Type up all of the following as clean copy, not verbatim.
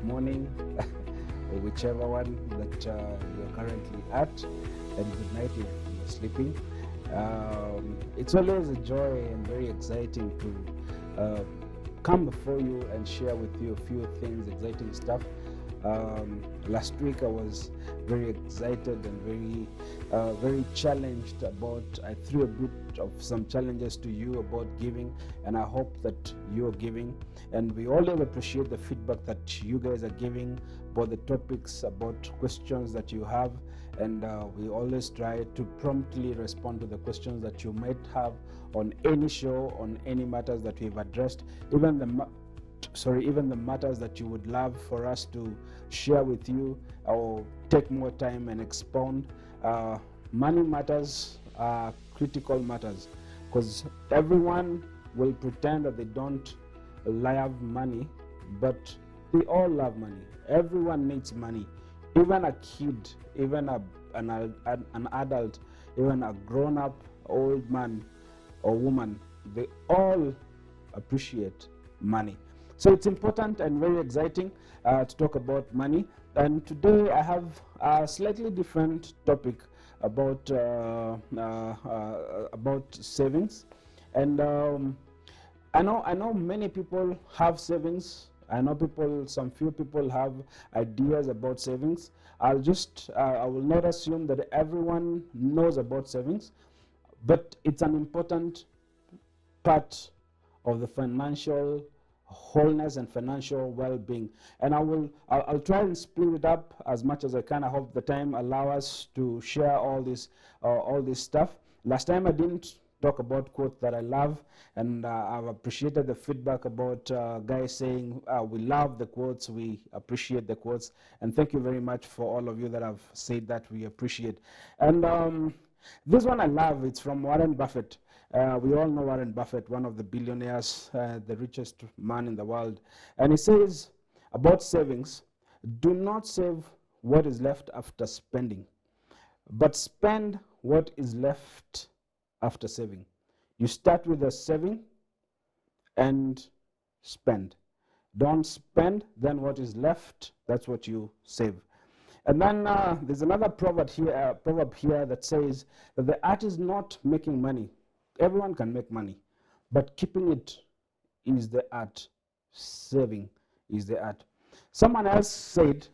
morning, or whichever one that you're currently at, and good night if you're sleeping. It's always a joy and very exciting to come before you and share with you a few things, exciting stuff. Last week I was very excited and very challenged about, I threw a bit of some challenges to you about giving, and I hope that you're giving. And we always appreciate the feedback that you guys are giving about the topics, about questions that you have, and we always try to promptly respond to the questions that you might have on any show, on any matters that we've addressed, even the matters that you would love for us to share with you or take more time and expound. Money matters are critical matters, because everyone will pretend that they don't love money, but they all love money. Everyone needs money. Even a kid, even an adult, even a grown-up old man or woman, they all appreciate money. So it's important and very exciting to talk about money. And today I have a slightly different topic about savings. And I know many people have savings. I know some few people have ideas about savings. I will not assume that everyone knows about savings, but it's an important part of the financial wholeness and financial well-being. And I'll try and split it up as much as I can. I hope the time allow us to share all this stuff. Last time I didn't talk about quotes that I love, and I've appreciated the feedback about guys saying we love the quotes, we appreciate the quotes, and thank you very much for all of you that have said that we appreciate. And this one I love. It's from Warren Buffett. We all know Warren Buffett, one of the billionaires, the richest man in the world. And he says about savings, do not save what is left after spending, but spend what is left after saving. You start with a saving and spend. Don't spend, then what is left, that's what you save. And then there's another proverb here that says that the art is not making money. Everyone can make money, but keeping it is the art. Saving is the art. Someone else said,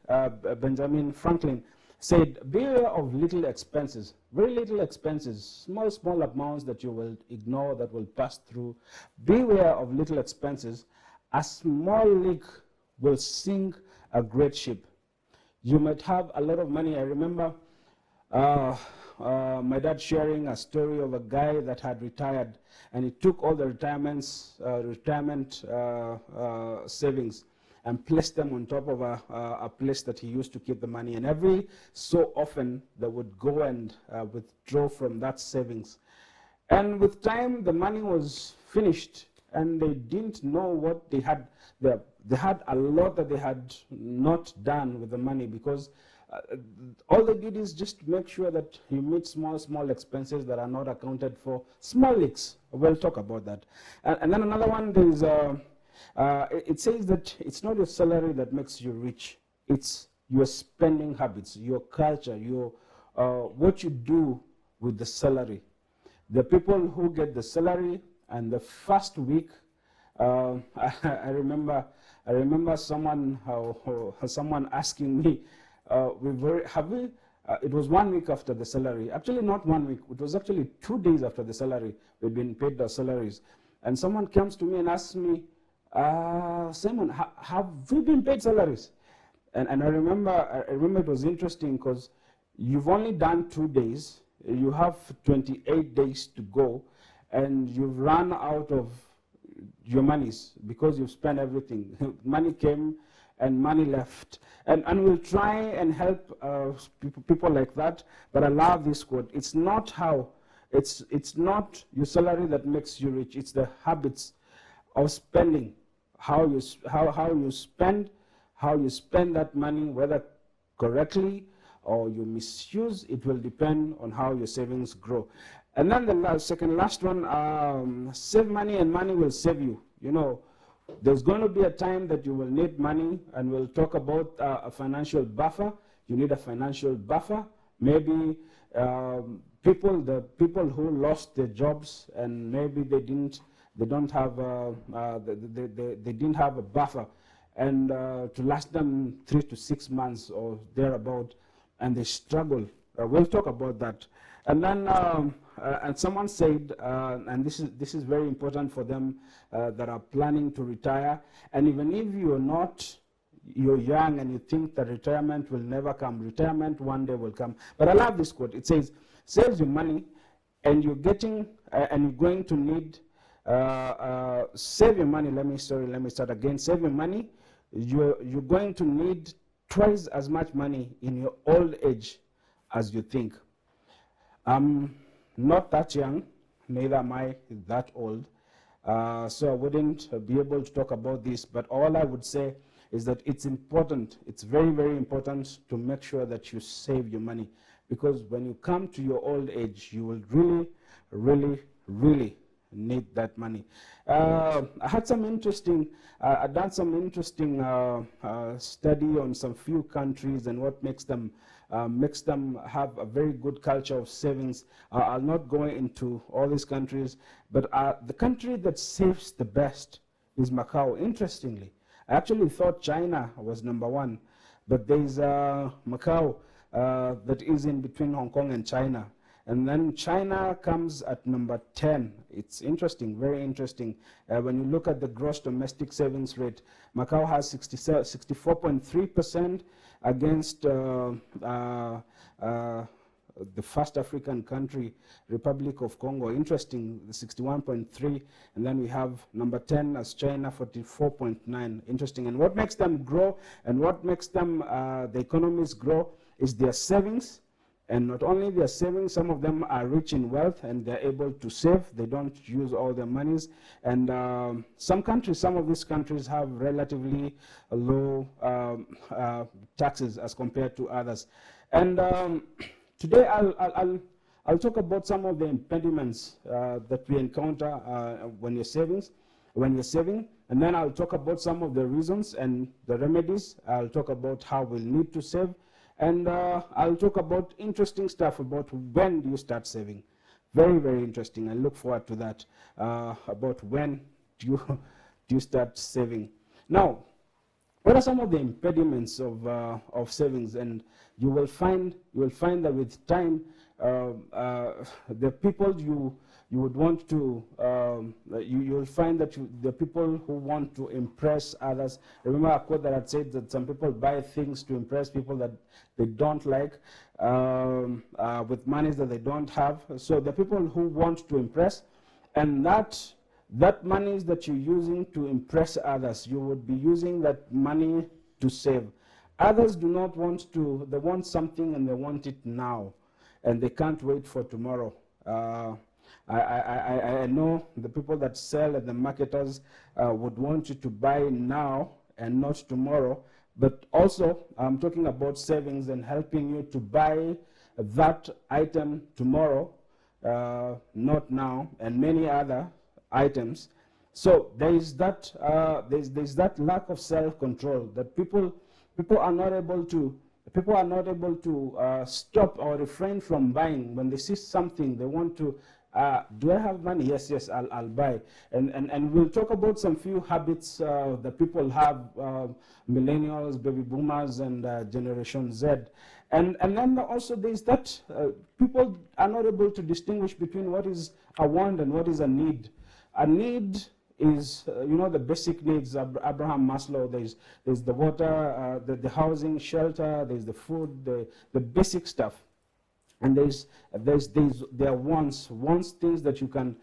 Benjamin Franklin said, beware of little expenses, very little expenses, small amounts that you will ignore, that will pass through. Beware of little expenses. A small leak will sink a great ship. You might have a lot of money. I remember my dad sharing a story of a guy that had retired, and he took all the retirement savings and placed them on top of a place that he used to keep the money. And every so often they would go and withdraw from that savings. And with time, the money was finished, and they didn't know what they had. They had a lot that they had not done with the money, because all they did is just make sure that you meet small expenses that are not accounted for. Small leaks. We'll talk about that. And then another one is, it says that it's not your salary that makes you rich. It's your spending habits, your culture, your what you do with the salary. The people who get the salary and the first week, I remember someone asking me, it was 1 week after the salary. Actually, not 1 week. It was actually 2 days after the salary. We'd been paid our salaries. And someone comes to me and asks me, Simon, have we been paid salaries? And I remember it was interesting, because you've only done 2 days. You have 28 days to go, and you've run out of your monies because you've spent everything. Money came and money left. And we'll try and help people like that. But I love this quote. It's not your salary that makes you rich. It's the habits of spending. How you spend that money, whether correctly or you misuse, it will depend on how your savings grow. And then the last one, save money and money will save you. You know, There's going to be a time that you will need money, and we'll talk about a financial buffer. You need a financial buffer. Maybe the people who lost their jobs, and maybe they didn't have a buffer, and to last them 3 to 6 months or thereabout, and they struggle. We'll talk about that. And then, and someone said, and this is very important for them that are planning to retire. And even if you're young and you think that retirement will never come, retirement one day will come. But I love this quote. It says, save your money, and you're going to need. Save your money. Let me start again. Save your money. You're going to need twice as much money in your old age as you think. I'm not that young, neither am I that old, so I wouldn't be able to talk about this, but all I would say is that it's important, it's very, very important to make sure that you save your money, because when you come to your old age, you will really, really, really need that money. I had some interesting, I've done some interesting study on some few countries and what makes them have a very good culture of savings. I'll not go into all these countries, but the country that saves the best is Macau. Interestingly, I actually thought China was #1, but there's Macau that is in between Hong Kong and China. And then China comes at #10. It's interesting, very interesting. When you look at the gross domestic savings rate, Macau has 64.3% against the first African country, Republic of Congo. Interesting, 61.3. And then we have #10 as China, 44.9. Interesting. And what makes them grow and what makes them, the economies grow, is their savings. And not only their savings, some of them are rich in wealth and they're able to save. They don't use all their monies. And some of these countries have relatively low taxes as compared to others. And today I'll talk about some of the impediments that we encounter when you're saving. And then I'll talk about some of the reasons and the remedies. I'll talk about how we'll need to save. And I'll talk about interesting stuff about when do you start saving. Very, very interesting. I look forward to that, about when do you start saving. Now, what are some of the impediments of savings? And you will find that with time, the people you would want to, you'll find that the people who want to impress others. Remember a quote that had said that some people buy things to impress people that they don't like, with monies that they don't have. So the people who want to impress, and that money that you're using to impress others, you would be using that money to save. Others do not want to, they want something and they want it now, and they can't wait for tomorrow. I know the people that sell at the marketers would want you to buy now and not tomorrow, but also I'm talking about savings and helping you to buy that item tomorrow, not now, and many other items. So there is that there's that lack of self-control that people are not able to stop or refrain from buying. When they see something, they want to, do I have money? Yes, I'll buy. And we'll talk about some few habits that people have, millennials, baby boomers, and Generation Z. And then also there's that people are not able to distinguish between what is a want and what is a need. A need is, the basic needs of Abraham Maslow. There's the water, the housing, shelter, there's the food, the basic stuff. And there are wants, things that you can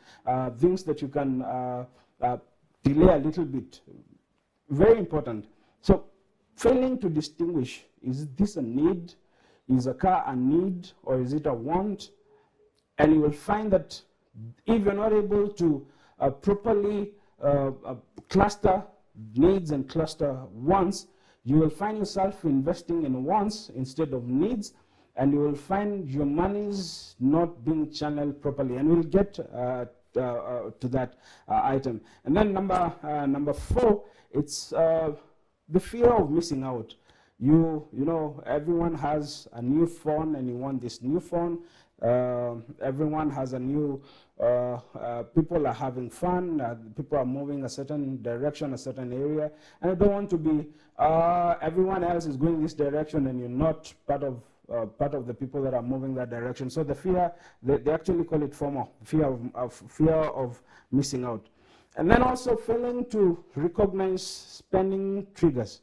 delay a little bit. Very important. So failing to distinguish, is this a need? Is a car a need, or is it a want? And you will find that if you're not able to properly cluster needs and cluster wants, you will find yourself investing in wants instead of needs, and you will find your monies not being channeled properly. And we'll get to to that item. And then number 4, it's the fear of missing out. You know, everyone has a new phone and you want this new phone. Everyone has a new, people are having fun, people are moving a certain direction, a certain area, and you don't want to be, everyone else is going this direction and you're not part of the people that are moving that direction. So the fear, they actually call it FOMO, fear of missing out. And then also failing to recognize spending triggers.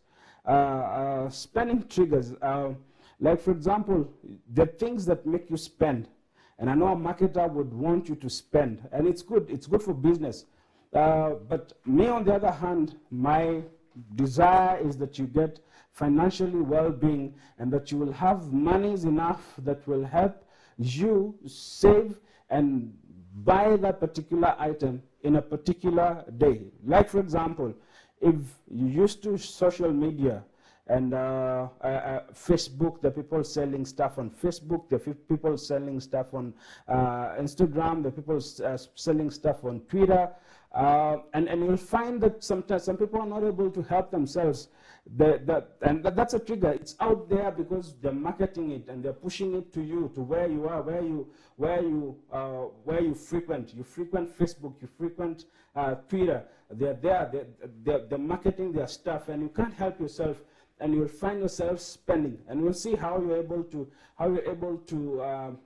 Spending triggers, like for example, the things that make you spend. And I know a marketer would want you to spend, and it's good for business. But me, on the other hand, my desire is that you get financially well-being and that you will have monies enough that will help you save and buy that particular item in a particular day. Like for example, if you used to social media and Facebook, the people selling stuff on Facebook, the people selling stuff on Instagram, the people selling stuff on Twitter, and you'll find that sometimes some people are not able to help themselves. And that's a trigger. It's out there because they're marketing it and they're pushing it to you, to where you are, where you frequent. You frequent Facebook, you frequent Twitter. They're there. They're marketing their stuff, and you can't help yourself. And you'll find yourself spending, and we'll see how you're able to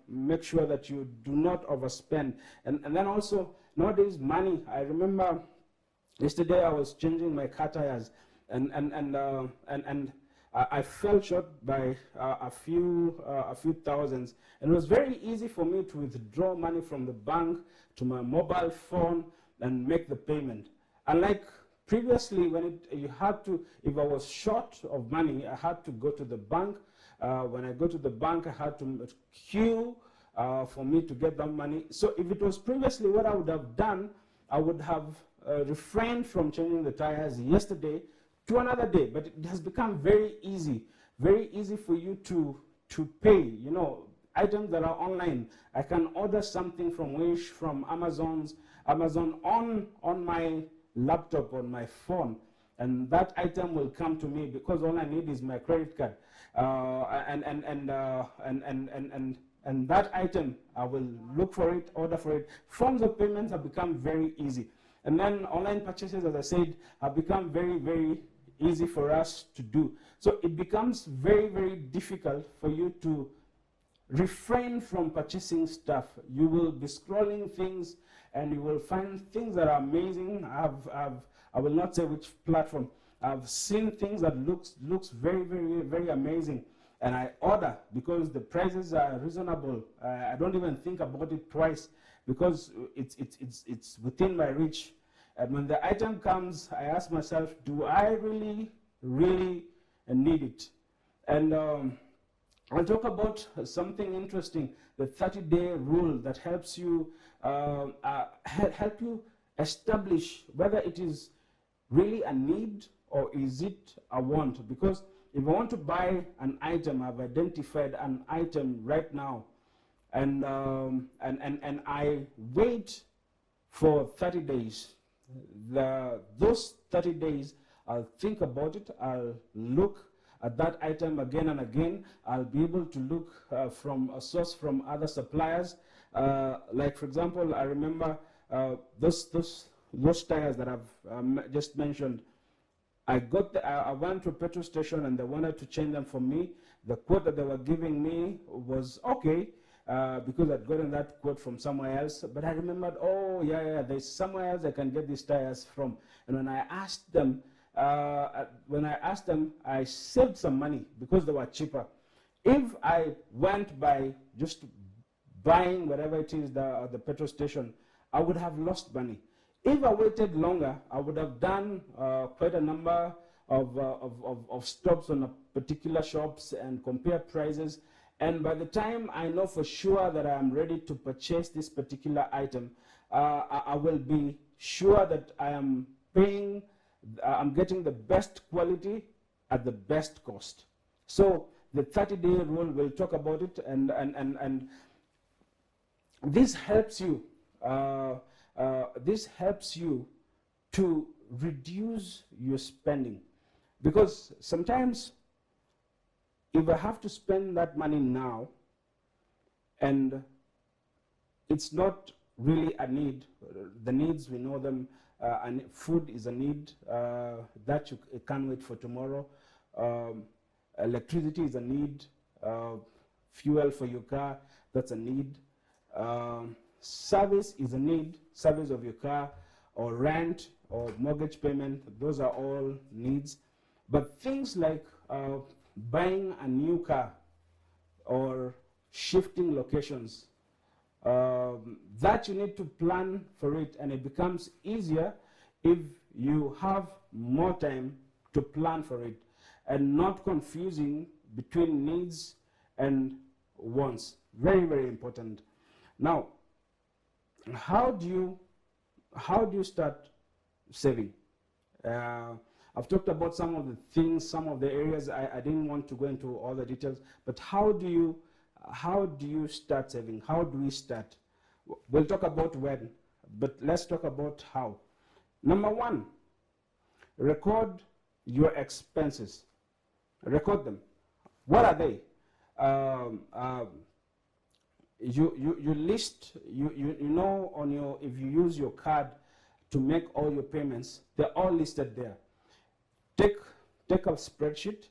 make sure that you do not overspend. And then also nowadays, money. I remember yesterday I was changing my car tires, and I fell short by a few thousands, and it was very easy for me to withdraw money from the bank to my mobile phone and make the payment. Unlike previously, when you had to, if I was short of money, I had to go to the bank. When I go to the bank, I had to queue for me to get that money. So if it was previously, what I would have done, I would have refrained from changing the tires yesterday to another day. But it has become very easy for you to pay. You know, items that are online. I can order something from Wish, from Amazon on my laptop, on my phone, and that item will come to me because all I need is my credit card, and that item, I will look for it, order for it. Forms of payments have become very easy, and then online purchases, as I said, have become very easy for us to do. So it becomes very difficult for you to refrain from purchasing stuff. You will be scrolling things and you will find things that are amazing. I will not say which platform. I've seen things that looks very amazing, and I order because the prices are reasonable. I don't even think about it twice because it's within my reach. And when the item comes, I ask myself, do I really need it? And I'll talk about something interesting, the 30-day rule that helps you help you establish whether it is really a need or is it a want. Because if I want to buy an item, I've identified an item right now, and I wait for 30 days. Those 30 days, I'll think about it. I'll look at that item again and again. I'll be able to look from a source from other suppliers. Like for example, I remember those tires that I've just mentioned. I went to a petrol station and they wanted to change them for me. The quote that they were giving me was okay because I'd gotten that quote from somewhere else. But I remembered, oh yeah, there's somewhere else I can get these tires from. And when I asked them, I saved some money because they were cheaper. If I went by just buying whatever it is at the petrol station, I would have lost money. If I waited longer, I would have done quite a number of stops on a particular shops and compare prices. And by the time I know for sure that I am ready to purchase this particular item, I will be sure that I am paying, I'm getting the best quality at the best cost. So the 30-day rule, we'll talk about it, and this helps you this helps you to reduce your spending, because sometimes if I have to spend that money now and it's not really a need, the needs, we know them, and food is a need that you can't wait for tomorrow. Electricity is a need. Fuel for your car, that's a need. Service is a need, service of your car, or rent, or mortgage payment, those are all needs. But things like buying a new car or shifting locations, that you need to plan for it, and it becomes easier if you have more time to plan for it, and not confusing between needs and wants. Very, very important. Now, how do you start saving? I've talked about some of the things, some of the areas. I didn't want to go into all the details, but how do you start saving? How do we start? We'll talk about when, but let's talk about how. Number one, record your expenses. Record them. What are they? You list, you know, on your, if you use your card to make all your payments, they're all listed there. Take a spreadsheet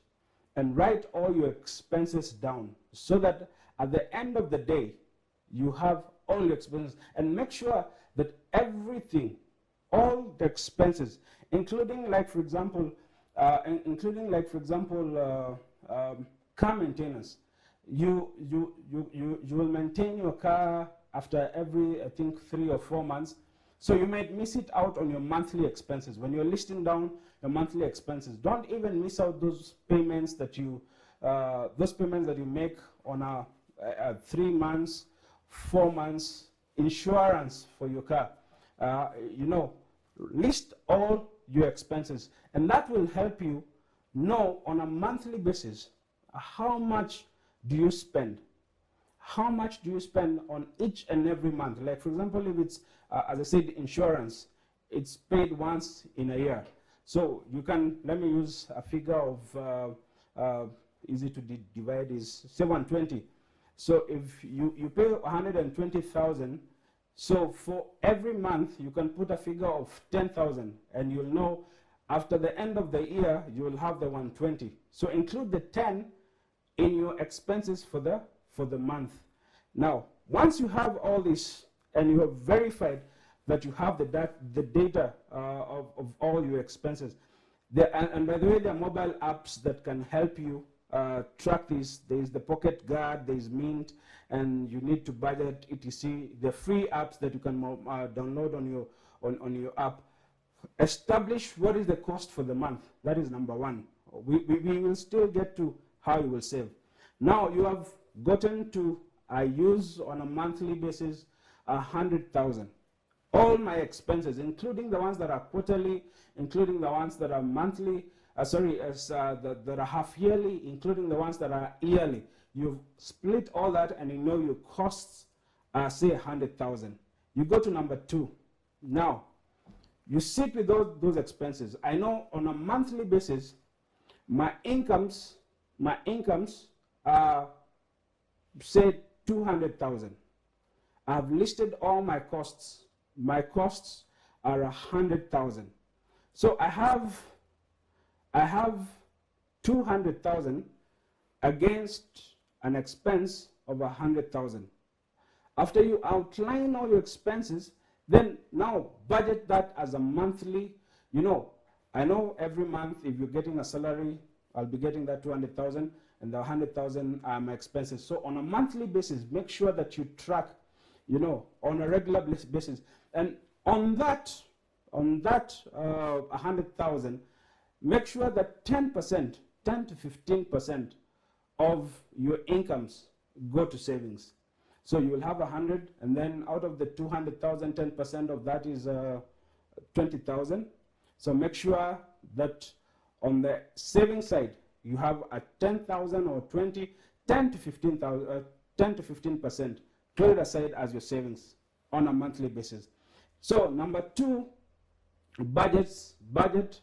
and write all your expenses down, so that at the end of the day you have all your expenses, and make sure that everything, all the expenses, including like for example car maintenance. You will maintain your car after every, I think, 3 or 4 months. So you might miss it out on your monthly expenses. When you're listing down your monthly expenses, don't even miss out those payments that you make on a 3 months, 4 months insurance for your car. List all your expenses, and that will help you know on a monthly basis how much do you spend. How much do you spend on each and every month? Like for example, if it's, as I said, insurance, it's paid once in a year. So you can, let me use a figure of, easy to divide is 720. So if you pay 120,000, so for every month you can put a figure of 10,000, and you'll know after the end of the year you will have the 120. So include the 10 in your expenses for the month. Now, once you have all this and you have verified that you have the data of all your expenses, and by the way, there are mobile apps that can help you track this. There is the Pocket Guard, there is Mint, and you need to budget, etc. The free apps that you can download on your app. Establish what is the cost for the month. That is number one. We will still get to how you will save. Now you have gotten to, I use on a monthly basis 100,000. All my expenses, including the ones that are quarterly, including the ones that are monthly, that are half yearly, including the ones that are yearly. You've split all that, and you know your costs are, say, 100,000. You go to number two. Now, you sit with those expenses. I know on a monthly basis, my incomes are, say, 200,000. I've listed all my costs. My costs are 100,000. So I have 200,000 against an expense of 100,000. After you outline all your expenses, then now budget that as a monthly. I know every month if you're getting a salary, I'll be getting that 200,000, and the 100,000 are my expenses. So on a monthly basis, make sure that you track, on a regular basis. And on that 100,000, make sure that 10 to 15% of your incomes go to savings. So you will have 100, and then out of the 200,000, 10% of that is 20,000. So make sure that on the saving side, you have a 10,000 or 10 to 15%. Put it aside as your savings on a monthly basis. So number 2, budget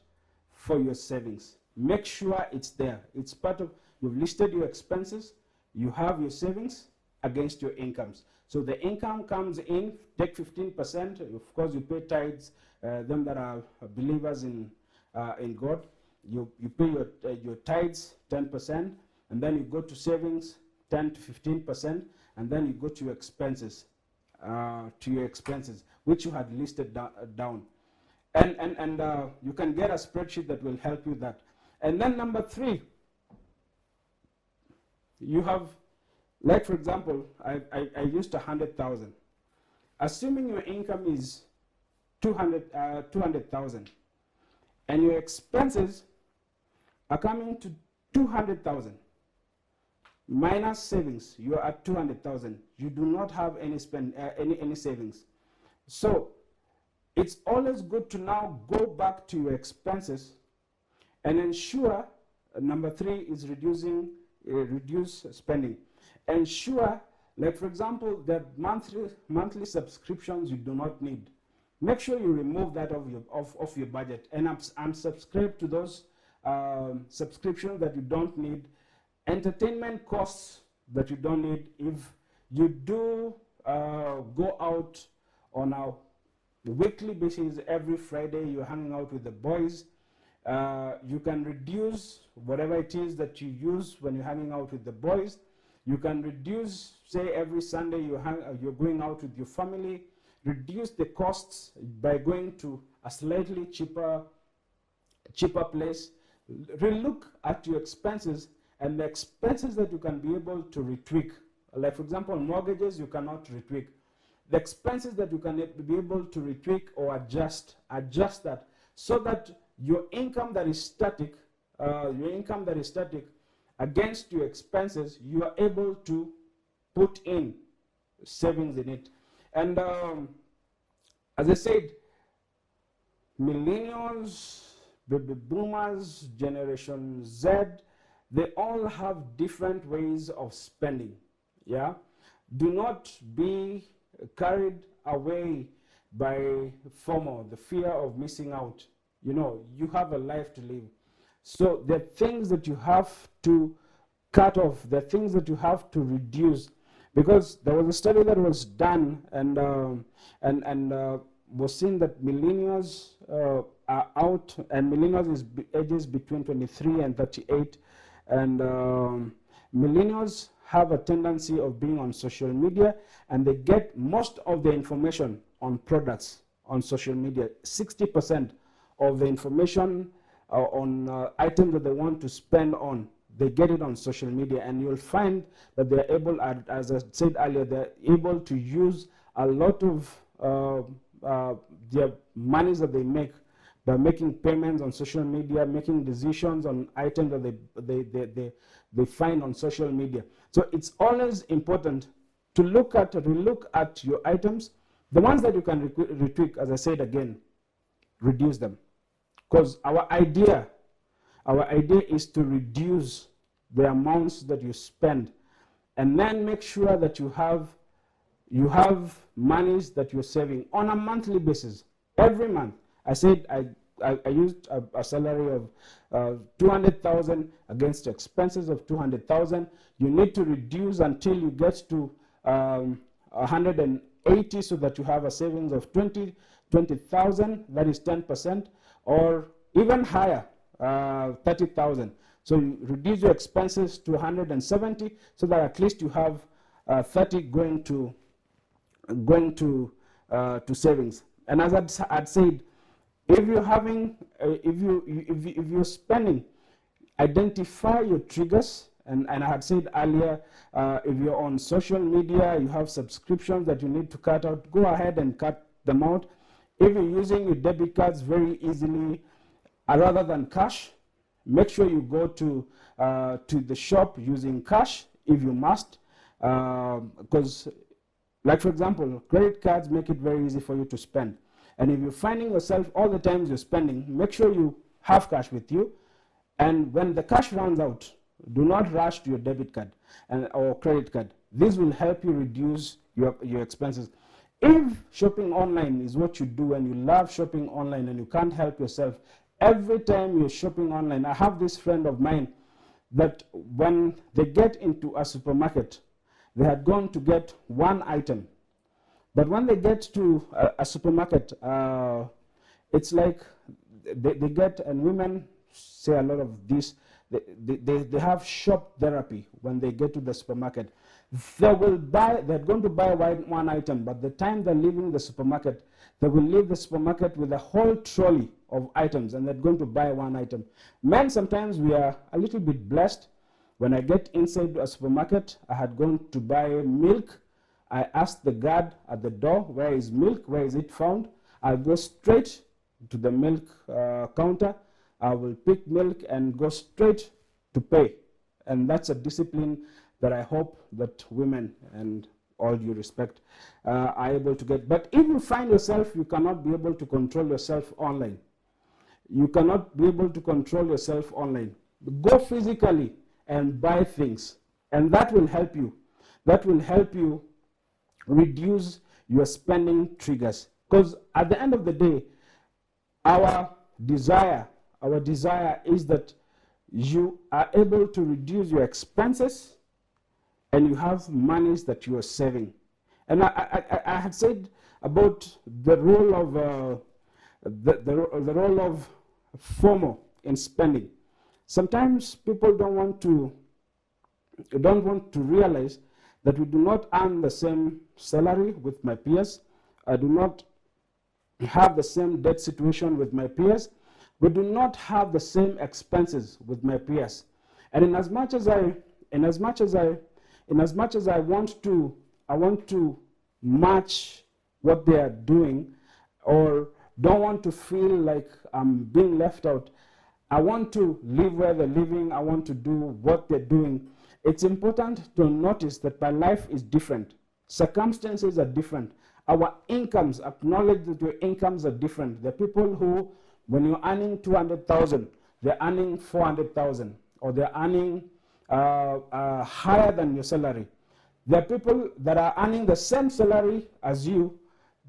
for your savings. Make sure it's there. It's part of, you've listed your expenses, you have your savings against your incomes. So the income comes in, take 15%. Of course, you pay tithes. Them that are believers in God, you pay your tithes 10%, and then you go to savings 10 to 15%, and then you go to your expenses, which you had listed down. And you can get a spreadsheet that will help you that. And then number 3, you have, like for example, I used 100,000. Assuming your income is 200,000, and your expenses are coming to 200,000 minus savings, you are at 200,000. You do not have any any savings. So it's always good to now go back to your expenses and ensure, number 3 is reduce spending. Ensure, like for example, that monthly subscriptions you do not need. Make sure you remove that of your budget and unsubscribe to those subscriptions that you don't need. Entertainment costs that you don't need. If you do go out on a weekly basis, every Friday you're hanging out with the boys, you can reduce whatever it is that you use when you're hanging out with the boys. You can reduce, say every Sunday you're going out with your family. Reduce the costs by going to a slightly cheaper place. Relook at your expenses and the expenses that you can be able to retweak. Like for example, mortgages you cannot retweak. The expenses that you can be able to retweak or adjust that, so that your income that is static, against your expenses, you are able to put in savings in it. And as I said, millennials, baby boomers, Generation Z, they all have different ways of spending. Yeah, do not be carried away by FOMO, the fear of missing out. You know, you have a life to live. So the things that you have to cut off, the things that you have to reduce, because there was a study that was done and was seen that millennials are out, and millennials is ages between 23 and 38, and millennials have a tendency of being on social media, and they get most of the information on products on social media. 60% of the information on items that they want to spend on, they get it on social media, and you'll find that they're able, as I said earlier, they're able to use a lot of their monies that they make by making payments on social media, making decisions on items that they find on social media. So it's always important to relook at your items. The ones that you can retweak, as I said again, reduce them. Because our idea is to reduce the amounts that you spend, and then make sure that you have monies that you're saving on a monthly basis. Every month, I said I used a salary of 200,000 against expenses of 200,000. You need to reduce until you get to 180, so that you have a savings of 20,000. That is 10%, or even higher, 30,000. So you reduce your expenses to 170, so that at least you have 30 going to savings. And as I'd said, if you're having, if you're spending, identify your triggers. And I had said earlier, if you're on social media, you have subscriptions that you need to cut out, go ahead and cut them out. If you're using your debit cards very easily, rather than cash, make sure you go to the shop using cash if you must, because, like for example, credit cards make it very easy for you to spend. And if you're finding yourself all the times you're spending, make sure you have cash with you. And when the cash runs out, do not rush to your debit card or credit card. This will help you reduce your expenses. If shopping online is what you do and you love shopping online and you can't help yourself, every time you're shopping online, I have this friend of mine that when they get into a supermarket, they had gone to get one item. But when they get to a supermarket, it's like they get, and women say a lot of this, they have shop therapy when they get to the supermarket. They're going to buy one item, but the time they're leaving the supermarket, they will leave the supermarket with a whole trolley of items, and they're going to buy one item. Men, sometimes we are a little bit blessed. When I get inside a supermarket, I had gone to buy milk. I asked the guard at the door, where is milk? Where is it found? I'll go straight to the milk counter. I will pick milk and go straight to pay. And that's a discipline that I hope that women, and all due respect, are able to get. But if you find yourself, you cannot be able to control yourself online. You cannot be able to control yourself online. Go physically and buy things. And that will help you. That will help you reduce your spending triggers. Because at the end of the day, our desire is that you are able to reduce your expenses and you have monies that you are saving. And I had said about the role of the role of FOMO in spending. Sometimes people don't want to realize that we do not earn the same salary with my peers. I do not have the same debt situation with my peers. We do not have the same expenses with my peers. And in as much as I want to match what they are doing, or don't want to feel like I'm being left out, I want to live where they're living, I want to do what they're doing. It's important to notice that my life is different. Circumstances are different. Our incomes, acknowledge that your incomes are different. There are people who, when you're earning 200,000, they're earning 400,000, or they're earning higher than your salary. There are people that are earning the same salary as you,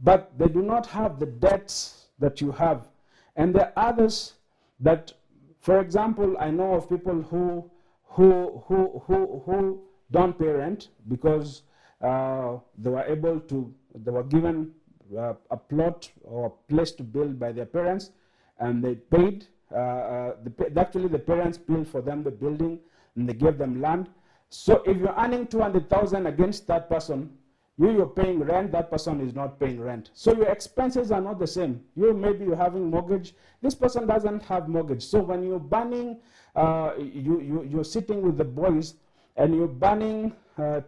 but they do not have the debts that you have. And there are others that, for example, I know of people who don't pay rent because they were given a plot or a place to build by their parents, and they paid. Actually, the parents built for them the building, and they gave them land. So if you're earning 200,000 against that person, you're paying rent, that person is not paying rent. So your expenses are not the same. Maybe you're having mortgage, this person doesn't have mortgage. So when you're burning, you're sitting with the boys and you're burning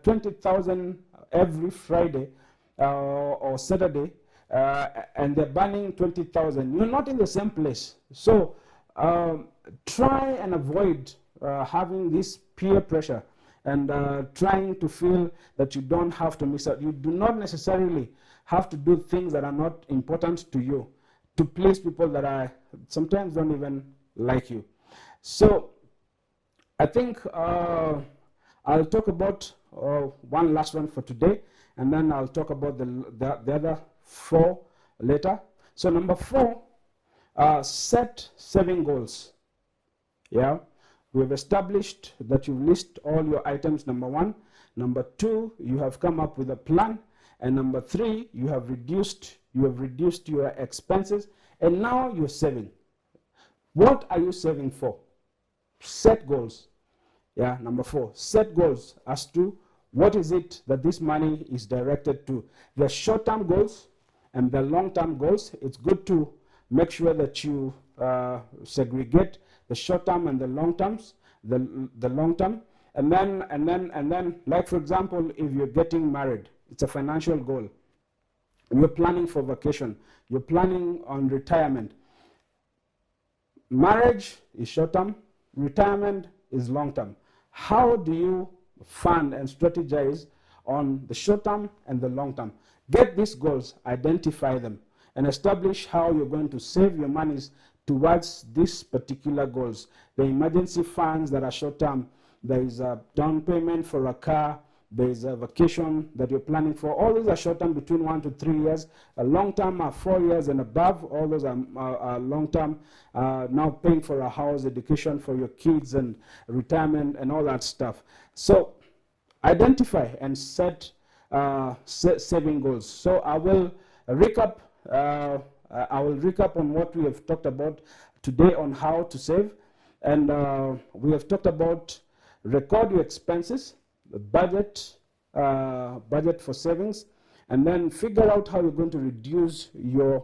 20,000 every Friday or Saturday, and they're burning 20,000. You're not in the same place. So try and avoid having this peer pressure and trying to feel that you don't have to miss out. You do not necessarily have to do things that are not important to you to please people that are sometimes don't even like you. So I think I'll talk about one last one for today, and then I'll talk about the other four later. So number 4, set saving goals. Yeah. We've established that you list all your items, number 1. Number 2, you have come up with a plan. And number 3, you have reduced your expenses. And now you're saving. What are you saving for? Set goals. Yeah, number 4, set goals as to what is it that this money is directed to. The short-term goals and the long-term goals. It's good to make sure that you segregate the short term and the long terms, the long term, and then, like for example, if you're getting married, it's a financial goal. You're planning for vacation. You're planning on retirement. Marriage is short term. Retirement is long term. How do you fund and strategize on the short term and the long term? Get these goals, identify them, and establish how you're going to save your monies towards these particular goals. The emergency funds that are short-term, there is a down payment for a car, there is a vacation that you're planning for. All those are short term, between 1 to 3 years. Long term are 4 years and above. All those are long term. Now paying for a house, education for your kids, and retirement, and all that stuff. So identify and set saving goals. So I will recap. I will recap on what we have talked about today on how to save. And we have talked about record your expenses, the budget for savings, and then figure out how you're going to reduce your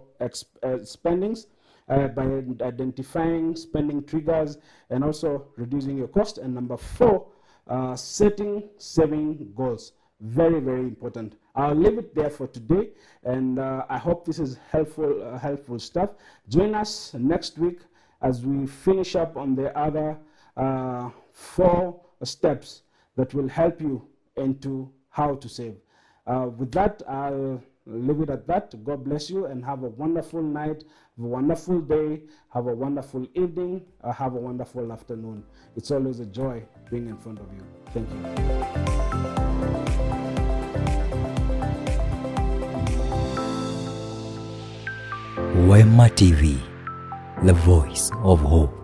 spendings by identifying spending triggers and also reducing your cost. And number 4, setting saving goals. Very, very important. I'll leave it there for today, and I hope this is helpful stuff. Join us next week as we finish up on the other 4 steps that will help you into how to save. With that, I'll leave it at that. God bless you, and have a wonderful night, have a wonderful day, have a wonderful evening, have a wonderful afternoon. It's always a joy being in front of you. Thank you. Wema TV, the voice of hope.